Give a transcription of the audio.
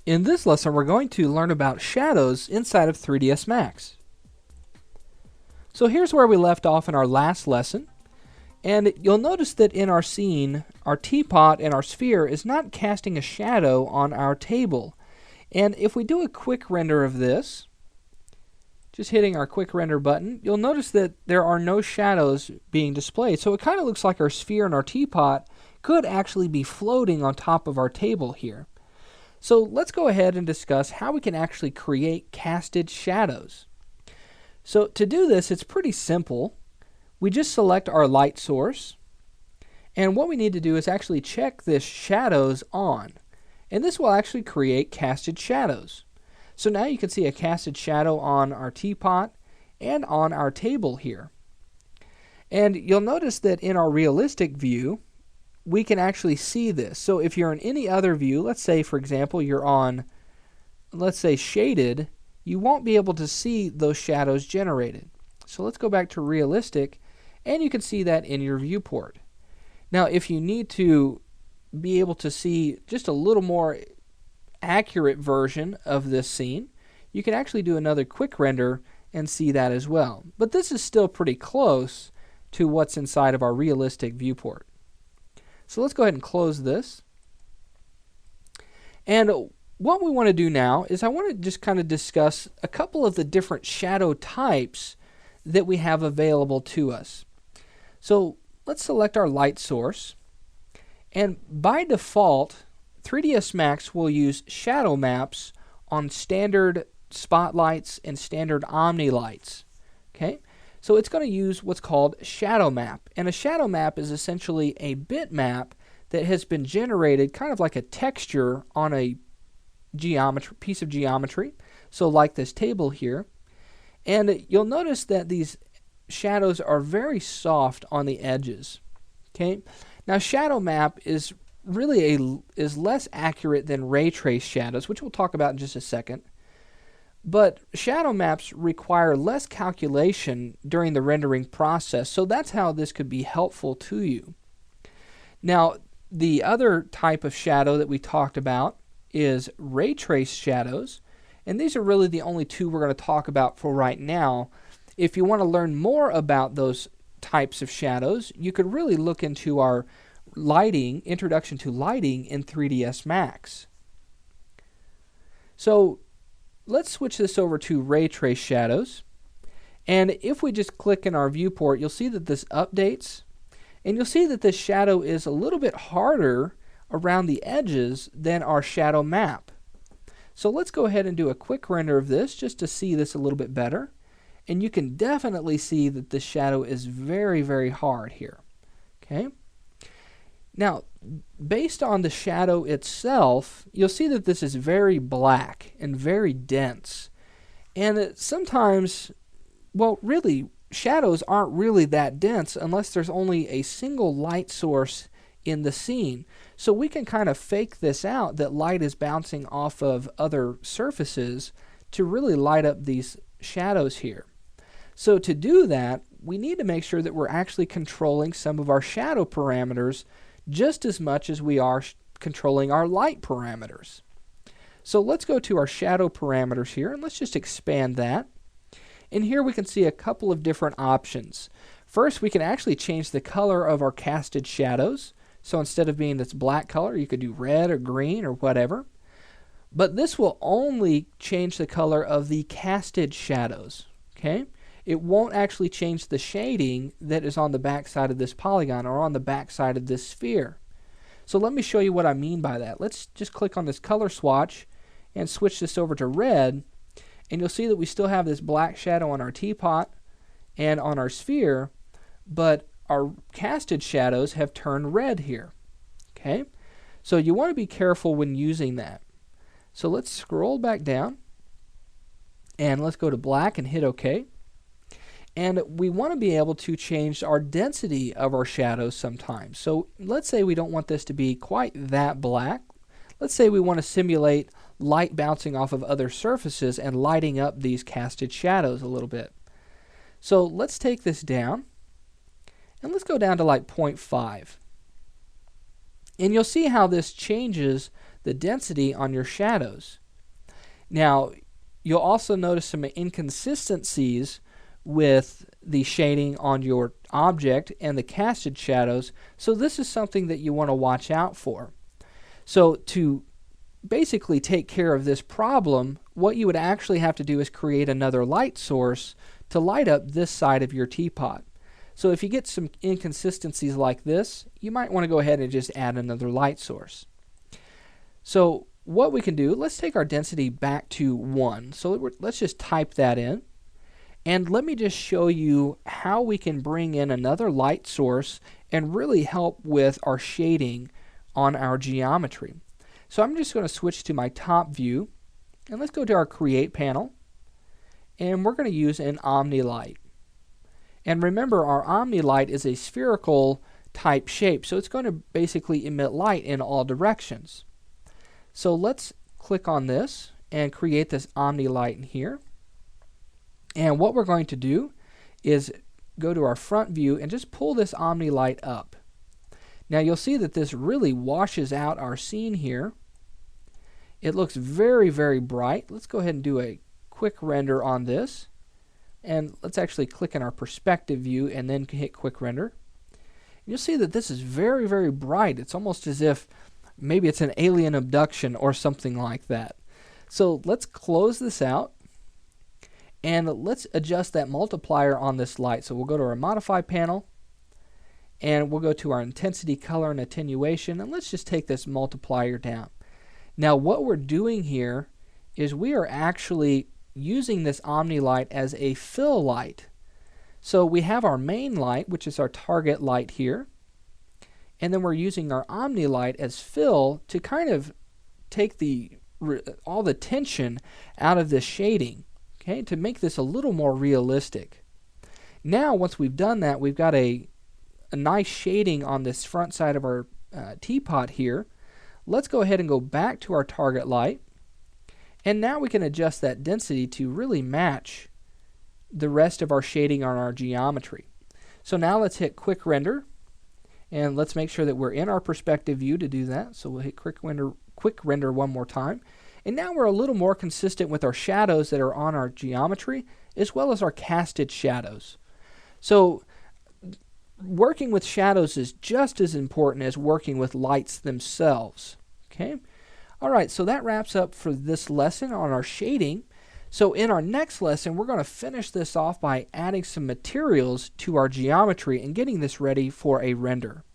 In this lesson, we're going to learn about shadows inside of 3ds Max. So here's where we left off in our last lesson, and you'll notice that in our scene, our teapot and our sphere is not casting a shadow on our table. And if we do a quick render of this, just hitting our quick render button, you'll notice that there are no shadows being displayed. So it kind of looks like our sphere and our teapot could actually be floating on top of our table here. So let's go ahead and discuss how we can actually create casted shadows. So to do this, it's pretty simple. We just select our light source, and what we need to do is actually check this shadows on, and this will actually create casted shadows. So now you can see a casted shadow on our teapot and on our table here. And you'll notice that in our realistic view, we can actually see this. So if you're in any other view, let's say for example you're on, let's say shaded, you won't be able to see those shadows generated. So let's go back to realistic, and you can see that in your viewport. Now if you need to be able to see just a little more accurate version of this scene, you can actually do another quick render and see that as well. But this is still pretty close to what's inside of our realistic viewport. So let's go ahead and close this. And what we want to do now is I want to just kind of discuss a couple of the different shadow types that we have available to us. So let's select our light source. And by default, 3ds Max will use shadow maps on standard spotlights and standard omni lights. Okay? So it's going to use what's called shadow map. And a shadow map is essentially a bitmap that has been generated kind of like a texture on a piece of geometry. So like this table here. And you'll notice that these shadows are very soft on the edges. Okay? Now shadow map is really is less accurate than ray trace shadows, which we'll talk about in just a second. But shadow maps require less calculation during the rendering process, so that's how this could be helpful to you. Now, the other type of shadow that we talked about is ray trace shadows, and these are really the only two we're going to talk about for right now. If you want to learn more about those types of shadows, you could really look into our lighting, Introduction to Lighting in 3ds Max. So let's switch this over to ray trace shadows, and if we just click in our viewport, you'll see that this updates, and you'll see that this shadow is a little bit harder around the edges than our shadow map. So let's go ahead and do a quick render of this just to see this a little bit better, and you can definitely see that the shadow is very, very hard here. Okay? Now, based on the shadow itself, you'll see that this is very black and very dense. And sometimes, well, really, shadows aren't really that dense unless there's only a single light source in the scene. So we can kind of fake this out, that light is bouncing off of other surfaces to really light up these shadows here. So to do that, we need to make sure that we're actually controlling some of our shadow parameters just as much as we are controlling our light parameters. So let's go to our shadow parameters here, and let's just expand that. And here we can see a couple of different options. First, we can actually change the color of our casted shadows. So instead of being this black color, you could do red or green or whatever. But this will only change the color of the casted shadows. Okay? It won't actually change the shading that is on the back side of this polygon or on the back side of this sphere. So let me show you what I mean by that. Let's just click on this color swatch and switch this over to red, and you'll see that we still have this black shadow on our teapot and on our sphere, but our casted shadows have turned red here. Okay? So you want to be careful when using that. So let's scroll back down, and let's go to black and hit OK. And we want to be able to change our density of our shadows sometimes. So let's say we don't want this to be quite that black. Let's say we want to simulate light bouncing off of other surfaces and lighting up these casted shadows a little bit. So let's take this down, and let's go down to like 0.5. And you'll see how this changes the density on your shadows. Now, you'll also notice some inconsistencies with the shading on your object and the casted shadows, so this is something that you want to watch out for. So to basically take care of this problem, what you would actually have to do is create another light source to light up this side of your teapot. So if you get some inconsistencies like this, you might want to go ahead and just add another light source. So what we can do, let's take our density back to 1. So let's just type that in. And let me just show you how we can bring in another light source and really help with our shading on our geometry. So I'm just going to switch to my top view, and let's go to our Create panel, and we're going to use an OmniLight. And remember, our OmniLight is a spherical type shape, so it's going to basically emit light in all directions. So let's click on this and create this OmniLight in here. And what we're going to do is go to our front view and just pull this OmniLight up. Now you'll see that this really washes out our scene here. It looks very, very bright. Let's go ahead and do a quick render on this. And let's actually click in our perspective view and then hit quick render. You'll see that this is very, very bright. It's almost as if maybe it's an alien abduction or something like that. So let's close this out. And let's adjust that multiplier on this light. So we'll go to our Modify panel, and we'll go to our Intensity, Color, and Attenuation, and let's just take this multiplier down. Now what we're doing here is we are actually using this OmniLight as a fill light. So we have our main light, which is our target light here, and then we're using our OmniLight as fill to kind of take all the tension out of this shading. Okay, to make this a little more realistic. Now, once we've done that, we've got a nice shading on this front side of our teapot here. Let's go ahead and go back to our target light. And now we can adjust that density to really match the rest of our shading on our geometry. So now let's hit Quick Render. And let's make sure that we're in our perspective view to do that. So we'll hit Quick Render one more time. And now we're a little more consistent with our shadows that are on our geometry, as well as our casted shadows. So working with shadows is just as important as working with lights themselves. Okay? All right, so that wraps up for this lesson on our shading. So in our next lesson, we're going to finish this off by adding some materials to our geometry and getting this ready for a render.